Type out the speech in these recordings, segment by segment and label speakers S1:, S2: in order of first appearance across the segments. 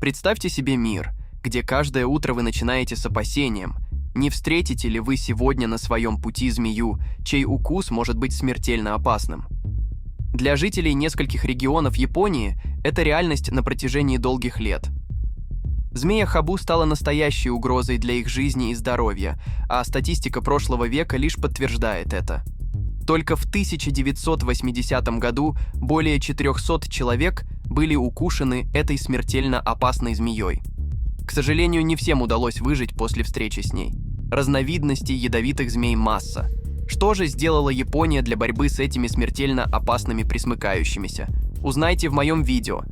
S1: Представьте себе мир, где каждое утро вы начинаете с опасением, не встретите ли вы сегодня на своем пути змею, чей укус может быть смертельно опасным. Для жителей нескольких регионов Японии это реальность на протяжении долгих лет. Змея Хабу стала настоящей угрозой для их жизни и здоровья, а статистика прошлого века лишь подтверждает это. Только в 1980 году более 400 человек были укушены этой смертельно опасной змеей. К сожалению, не всем удалось выжить после встречи с ней. Разновидностей ядовитых змей масса. Что же сделала Япония для борьбы с этими смертельно опасными пресмыкающимися? Узнайте в моем видео.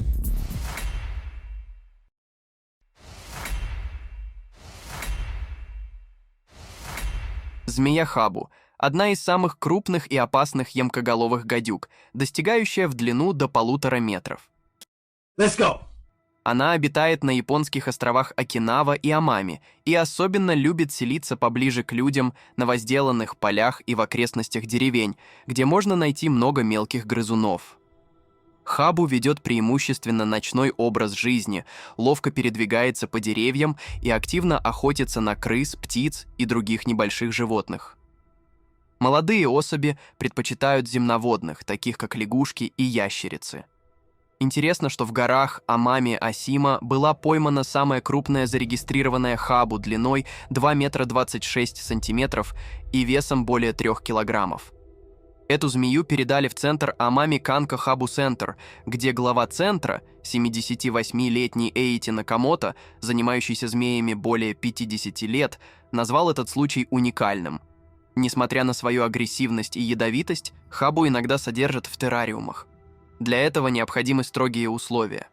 S1: Змея Хабу – одна из самых крупных и опасных ямкоголовых гадюк, достигающая в длину до 1,5 метров.
S2: Let's go!
S1: Она обитает на японских островах Окинава и Амами и особенно любит селиться поближе к людям на возделанных полях и в окрестностях деревень, где можно найти много мелких грызунов. Хабу ведет преимущественно ночной образ жизни, ловко передвигается по деревьям и активно охотится на крыс, птиц и других небольших животных. Молодые особи предпочитают земноводных, таких как лягушки и ящерицы. Интересно, что в горах Амами-Осима была поймана самая крупная зарегистрированная хабу длиной 2 метра 26 сантиметров и весом более 3 килограммов. Эту змею передали в центр Амами Канка Хабу Центр, где глава центра, 78-летний Эйти Накамото, занимающийся змеями более 50 лет, назвал этот случай уникальным. Несмотря на свою агрессивность и ядовитость, хабу иногда содержат в террариумах. Для этого необходимы строгие условия.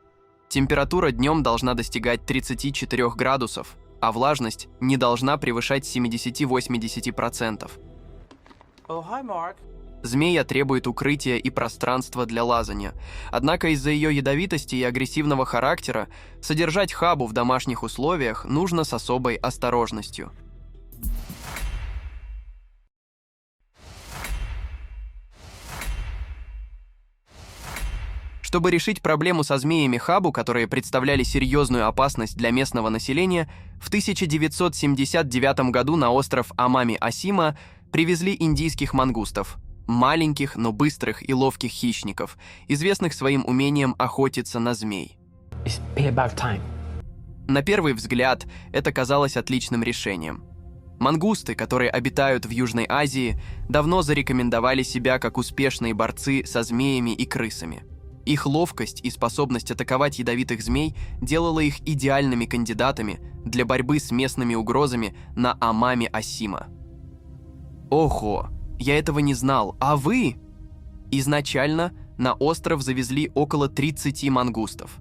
S1: Температура днем должна достигать 34 градусов, а влажность не должна превышать 70-80%.
S2: Oh, hi, Mark.
S1: Змея требует укрытия и пространства для лазания. Однако из-за ее ядовитости и агрессивного характера содержать хабу в домашних условиях нужно с особой осторожностью. Чтобы решить проблему со змеями хабу, которые представляли серьезную опасность для местного населения, в 1979 году на остров Амами-Осима привезли индийских мангустов – маленьких, но быстрых и ловких хищников, известных своим умением охотиться на змей. На первый взгляд, это казалось отличным решением. Мангусты, которые обитают в Южной Азии, давно зарекомендовали себя как успешные борцы со змеями и крысами. Их ловкость и способность атаковать ядовитых змей делала их идеальными кандидатами для борьбы с местными угрозами на Амами-Осима. Ого, я этого не знал, а вы? Изначально на остров завезли около 30 мангустов.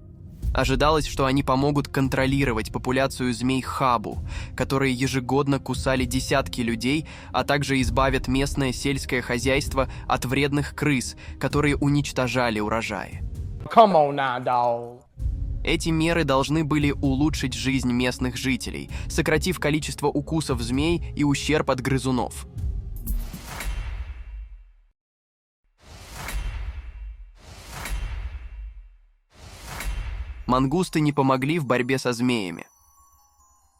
S1: Ожидалось, что они помогут контролировать популяцию змей хабу, которые ежегодно кусали десятки людей, а также избавят местное сельское хозяйство от вредных крыс, которые уничтожали урожаи.
S2: Come on now, dog.
S1: Эти меры должны были улучшить жизнь местных жителей, сократив количество укусов змей и ущерб от грызунов. Мангусты не помогли в борьбе со змеями.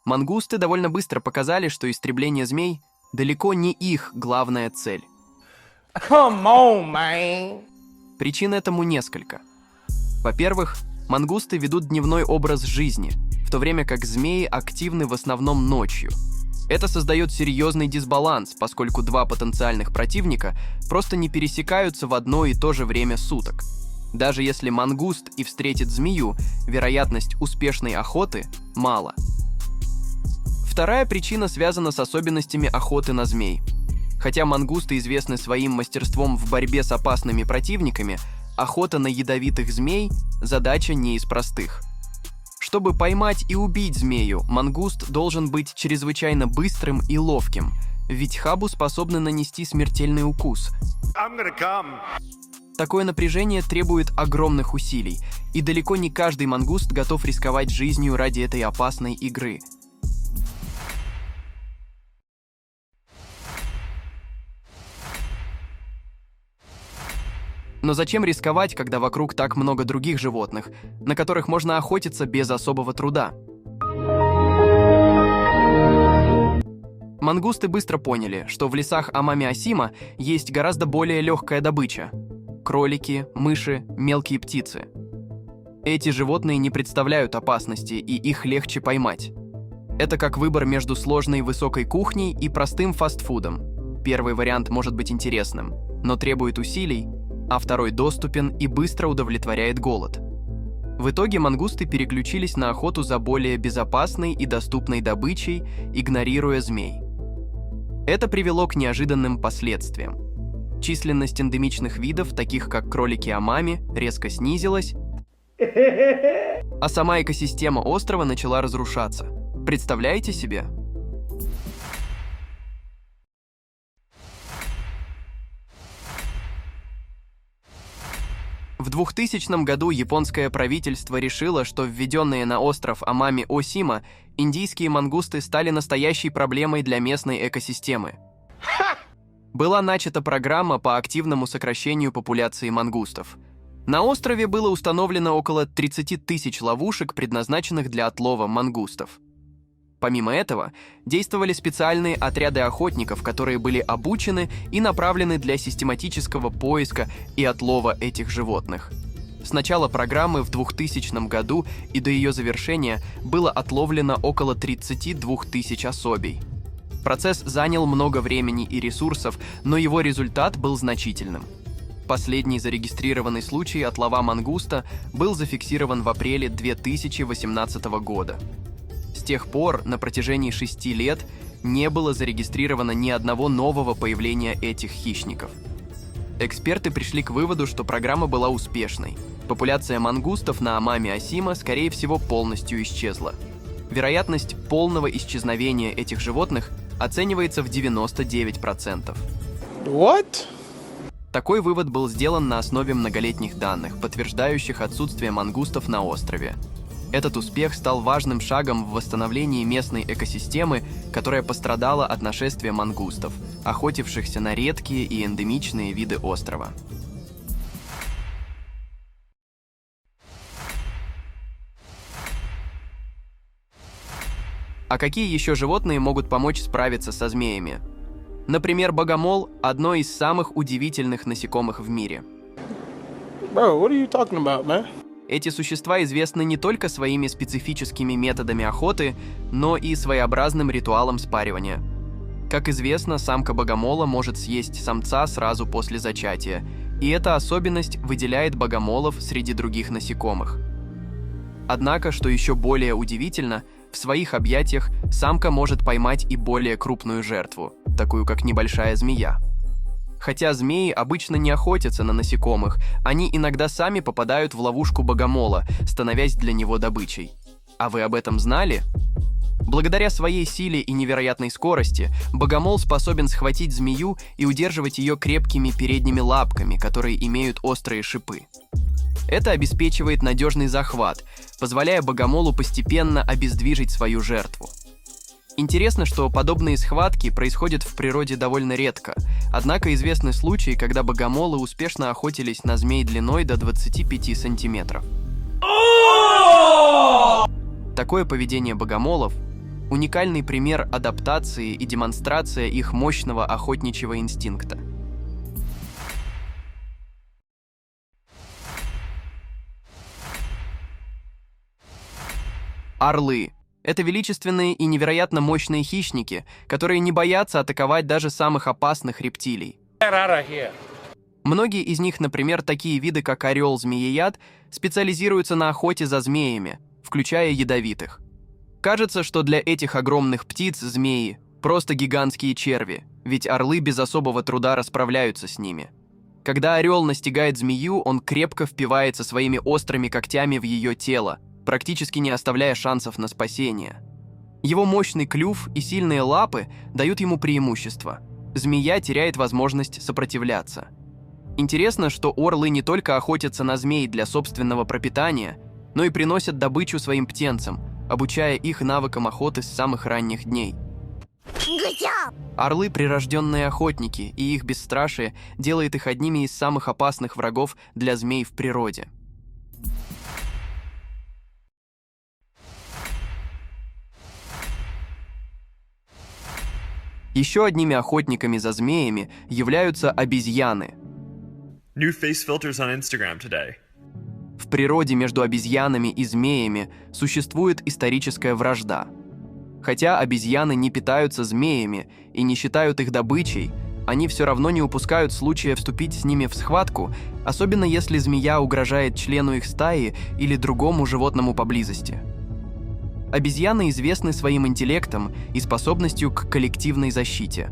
S1: Мангусты довольно быстро показали, что истребление змей далеко не их главная цель.
S2: Come on, man.
S1: Причин этому несколько. Во-первых, мангусты ведут дневной образ жизни, в то время как змеи активны в основном ночью. Это создает серьезный дисбаланс, поскольку два потенциальных противника просто не пересекаются в одно и то же время суток. Даже если мангуст и встретит змею, вероятность успешной охоты мало. Вторая причина связана с особенностями охоты на змей. Хотя мангусты известны своим мастерством в борьбе с опасными противниками, охота на ядовитых змей – задача не из простых. Чтобы поймать и убить змею, мангуст должен быть чрезвычайно быстрым и ловким, ведь хабу способны нанести смертельный укус. Такое напряжение требует огромных усилий, и далеко не каждый мангуст готов рисковать жизнью ради этой опасной игры. Но зачем рисковать, когда вокруг так много других животных, на которых можно охотиться без особого труда? Мангусты быстро поняли, что в лесах Амами-Осима есть гораздо более легкая добыча – кролики, мыши, мелкие птицы. Эти животные не представляют опасности, и их легче поймать. Это как выбор между сложной высокой кухней и простым фастфудом. Первый вариант может быть интересным, но требует усилий, а второй доступен и быстро удовлетворяет голод. В итоге мангусты переключились на охоту за более безопасной и доступной добычей, игнорируя змей. Это привело к неожиданным последствиям. Численность эндемичных видов, таких как кролики Амами, резко снизилась, а сама экосистема острова начала разрушаться. Представляете себе? В 2000 году японское правительство решило, что введенные на остров Амами-Осима индийские мангусты стали настоящей проблемой для местной экосистемы. Была начата программа по активному сокращению популяции мангустов. На острове было установлено около 30 тысяч ловушек, предназначенных для отлова мангустов. Помимо этого, действовали специальные отряды охотников, которые были обучены и направлены для систематического поиска и отлова этих животных. С начала программы в 2000 году и до ее завершения было отловлено около 32 тысяч особей. Процесс занял много времени и ресурсов, но его результат был значительным. Последний зарегистрированный случай отлова мангуста был зафиксирован в апреле 2018 года. С тех пор, на протяжении 6 лет, не было зарегистрировано ни одного нового появления этих хищников. Эксперты пришли к выводу, что программа была успешной. Популяция мангустов на Амами-Осима, скорее всего, полностью исчезла. Вероятность полного исчезновения этих животных оценивается в 99%.
S2: What?
S1: Такой вывод был сделан на основе многолетних данных, подтверждающих отсутствие мангустов на острове. Этот успех стал важным шагом в восстановлении местной экосистемы, которая пострадала от нашествия мангустов, охотившихся на редкие и эндемичные виды острова. А какие еще животные могут помочь справиться со змеями? Например, богомол – одно из самых удивительных насекомых в мире.
S2: Bro, what are you talking about, man?
S1: Эти существа известны не только своими специфическими методами охоты, но и своеобразным ритуалом спаривания. Как известно, самка богомола может съесть самца сразу после зачатия, и эта особенность выделяет богомолов среди других насекомых. Однако, что еще более удивительно, в своих объятиях самка может поймать и более крупную жертву, такую как небольшая змея. Хотя змеи обычно не охотятся на насекомых, они иногда сами попадают в ловушку богомола, становясь для него добычей. А вы об этом знали? Благодаря своей силе и невероятной скорости, богомол способен схватить змею и удерживать ее крепкими передними лапками, которые имеют острые шипы. Это обеспечивает надежный захват, позволяя богомолу постепенно обездвижить свою жертву. Интересно, что подобные схватки происходят в природе довольно редко, однако известны случаи, когда богомолы успешно охотились на змей длиной до 25 сантиметров. Такое поведение богомолов – уникальный пример адаптации и демонстрация их мощного охотничьего инстинкта. Орлы. Это величественные и невероятно мощные хищники, которые не боятся атаковать даже самых опасных рептилий.
S2: Get out of here.
S1: Многие из них, например, такие виды, как орел-змееяд, специализируются на охоте за змеями, включая ядовитых. Кажется, что для этих огромных птиц змеи – просто гигантские черви, ведь орлы без особого труда расправляются с ними. Когда орел настигает змею, он крепко впивается своими острыми когтями в ее тело, практически не оставляя шансов на спасение. Его мощный клюв и сильные лапы дают ему преимущество. Змея теряет возможность сопротивляться. Интересно, что орлы не только охотятся на змей для собственного пропитания, но и приносят добычу своим птенцам, обучая их навыкам охоты с самых ранних дней. Орлы – прирожденные охотники, и их бесстрашие делает их одними из самых опасных врагов для змей в природе. Еще одними охотниками за змеями являются обезьяны.
S3: New face filters on Instagram today.
S1: В природе между обезьянами и змеями существует историческая вражда. Хотя обезьяны не питаются змеями и не считают их добычей, они все равно не упускают случая вступить с ними в схватку, особенно если змея угрожает члену их стаи или другому животному поблизости. Обезьяны известны своим интеллектом и способностью к коллективной защите.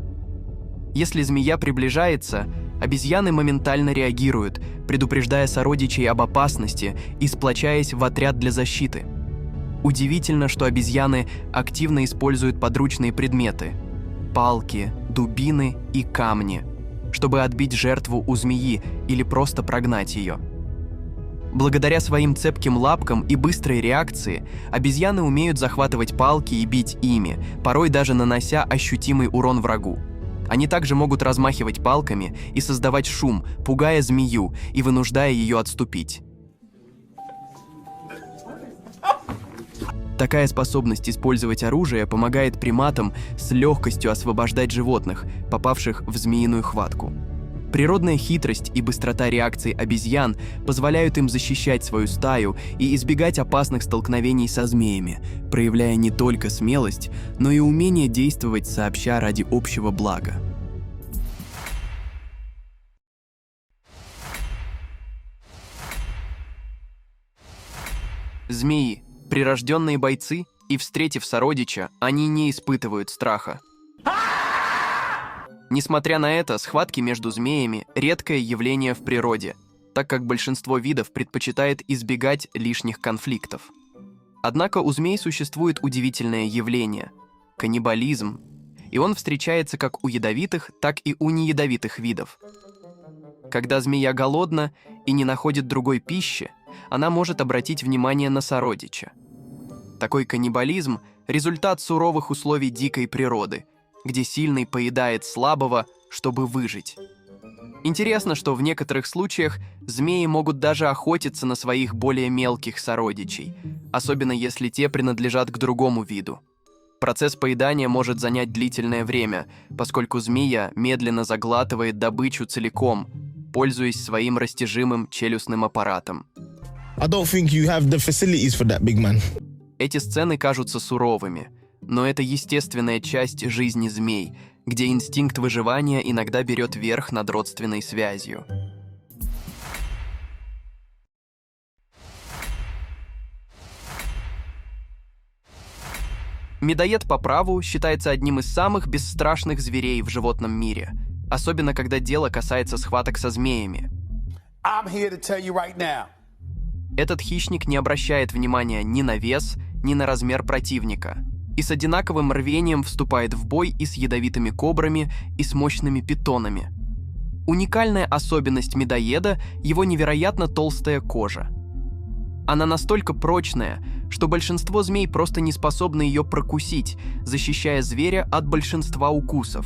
S1: Если змея приближается, обезьяны моментально реагируют, предупреждая сородичей об опасности и сплочаясь в отряд для защиты. Удивительно, что обезьяны активно используют подручные предметы – палки, дубины и камни, чтобы отбить жертву у змеи или просто прогнать ее. Благодаря своим цепким лапкам и быстрой реакции, обезьяны умеют захватывать палки и бить ими, порой даже нанося ощутимый урон врагу. Они также могут размахивать палками и создавать шум, пугая змею и вынуждая ее отступить. Такая способность использовать оружие помогает приматам с легкостью освобождать животных, попавших в змеиную хватку. Природная хитрость и быстрота реакций обезьян позволяют им защищать свою стаю и избегать опасных столкновений со змеями, проявляя не только смелость, но и умение действовать сообща ради общего блага. Змеи – прирожденные бойцы, и, встретив сородича, они не испытывают страха. Несмотря на это, схватки между змеями – редкое явление в природе, так как большинство видов предпочитает избегать лишних конфликтов. Однако у змей существует удивительное явление – каннибализм, и он встречается как у ядовитых, так и у неядовитых видов. Когда змея голодна и не находит другой пищи, она может обратить внимание на сородича. Такой каннибализм – результат суровых условий дикой природы, где сильный поедает слабого, чтобы выжить. Интересно, что в некоторых случаях змеи могут даже охотиться на своих более мелких сородичей, особенно если те принадлежат к другому виду. Процесс поедания может занять длительное время, поскольку змея медленно заглатывает добычу целиком, пользуясь своим растяжимым челюстным аппаратом.
S4: I don't think you have the facilities for that, big man.
S1: Эти сцены кажутся суровыми, но это естественная часть жизни змей, где инстинкт выживания иногда берет верх над родственной связью. Медоед по праву считается одним из самых бесстрашных зверей в животном мире, особенно когда дело касается схваток со змеями.
S5: I'm here to tell you right now.
S1: Этот хищник не обращает внимания ни на вес, ни на размер противника, и с одинаковым рвением вступает в бой и с ядовитыми кобрами, и с мощными питонами. Уникальная особенность медоеда – его невероятно толстая кожа. Она настолько прочная, что большинство змей просто не способны ее прокусить, защищая зверя от большинства укусов.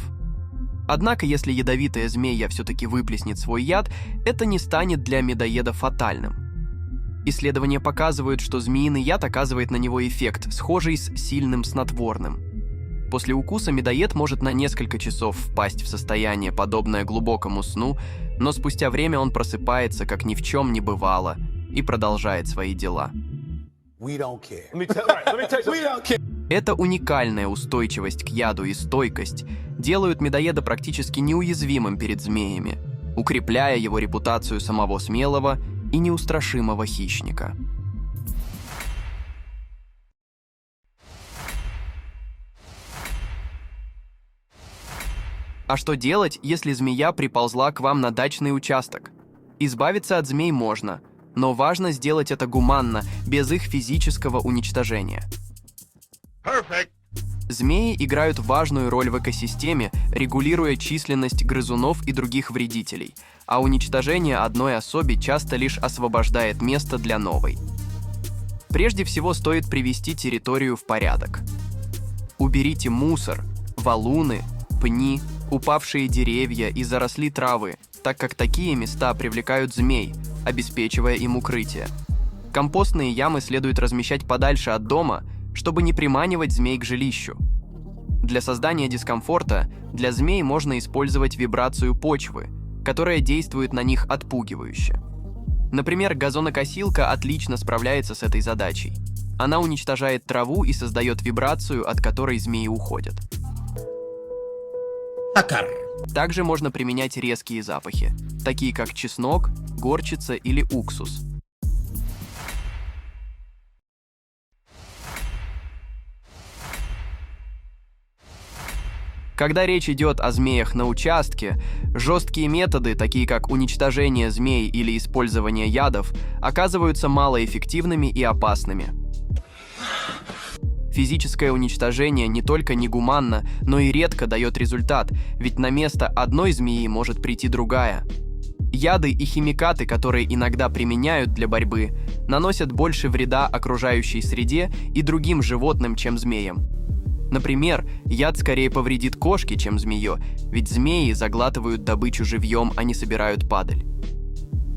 S1: Однако, если ядовитая змея все-таки выплеснет свой яд, это не станет для медоеда фатальным. Исследования показывают, что змеиный яд оказывает на него эффект, схожий с сильным снотворным. После укуса медоед может на несколько часов впасть в состояние, подобное глубокому сну, но спустя время он просыпается, как ни в чем не бывало, и продолжает свои дела.
S5: We don't care. Let me tell you, we don't care.
S1: Эта уникальная устойчивость к яду и стойкость делают медоеда практически неуязвимым перед змеями, укрепляя его репутацию самого смелого и неустрашимого хищника. А что делать, если змея приползла к вам на дачный участок? Избавиться от змей можно, но важно сделать это гуманно, без их физического уничтожения.
S3: Perfect.
S1: Змеи играют важную роль в экосистеме, регулируя численность грызунов и других вредителей, а уничтожение одной особи часто лишь освобождает место для новой. Прежде всего стоит привести территорию в порядок. Уберите мусор, валуны, пни, упавшие деревья и заросли травы, так как такие места привлекают змей, обеспечивая им укрытие. Компостные ямы следует размещать подальше от дома, чтобы не приманивать змей к жилищу. Для создания дискомфорта для змей можно использовать вибрацию почвы, которая действует на них отпугивающе. Например, газонокосилка отлично справляется с этой задачей. Она уничтожает траву и создает вибрацию, от которой змеи уходят. Также можно применять резкие запахи, такие как чеснок, горчица или уксус. Когда речь идет о змеях на участке, жесткие методы, такие как уничтожение змей или использование ядов, оказываются малоэффективными и опасными. Физическое уничтожение не только негуманно, но и редко дает результат, ведь на место одной змеи может прийти другая. Яды и химикаты, которые иногда применяют для борьбы, наносят больше вреда окружающей среде и другим животным, чем змеям. Например, яд скорее повредит кошке, чем змее, ведь змеи заглатывают добычу живьем, а не собирают падаль.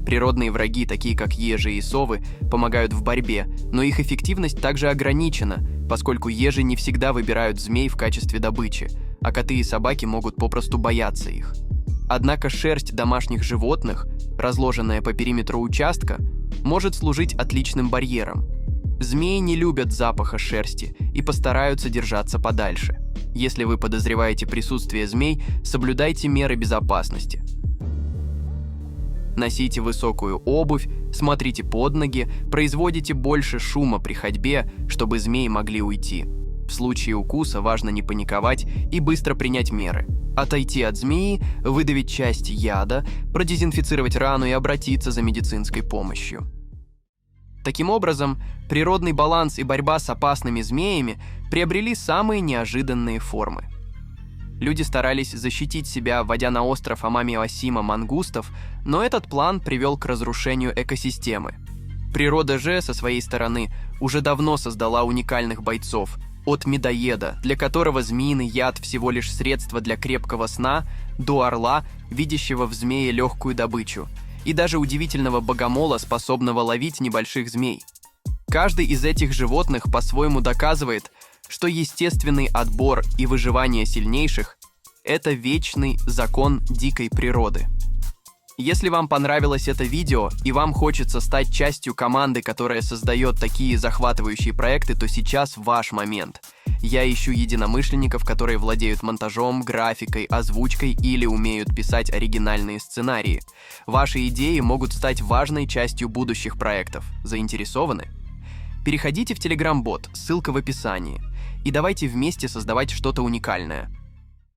S1: Природные враги, такие как ежи и совы, помогают в борьбе, но их эффективность также ограничена, поскольку ежи не всегда выбирают змей в качестве добычи, а коты и собаки могут попросту бояться их. Однако шерсть домашних животных, разложенная по периметру участка, может служить отличным барьером. Змеи не любят запаха шерсти и постараются держаться подальше. Если вы подозреваете присутствие змей, соблюдайте меры безопасности. Носите высокую обувь, смотрите под ноги, производите больше шума при ходьбе, чтобы змеи могли уйти. В случае укуса важно не паниковать и быстро принять меры. Отойти от змеи, выдавить часть яда, продезинфицировать рану и обратиться за медицинской помощью. Таким образом, природный баланс и борьба с опасными змеями приобрели самые неожиданные формы. Люди старались защитить себя, вводя на остров Амами-Осима мангустов, но этот план привел к разрушению экосистемы. Природа же, со своей стороны, уже давно создала уникальных бойцов, от медоеда, для которого змеиный яд всего лишь средство для крепкого сна, до орла, видящего в змее легкую добычу, и даже удивительного богомола, способного ловить небольших змей. Каждый из этих животных по-своему доказывает, что естественный отбор и выживание сильнейших – это вечный закон дикой природы. Если вам понравилось это видео и вам хочется стать частью команды, которая создает такие захватывающие проекты, то сейчас ваш момент. Я ищу единомышленников, которые владеют монтажом, графикой, озвучкой или умеют писать оригинальные сценарии. Ваши идеи могут стать важной частью будущих проектов. Заинтересованы? Переходите в Telegram-бот, ссылка в описании. И давайте вместе создавать что-то уникальное.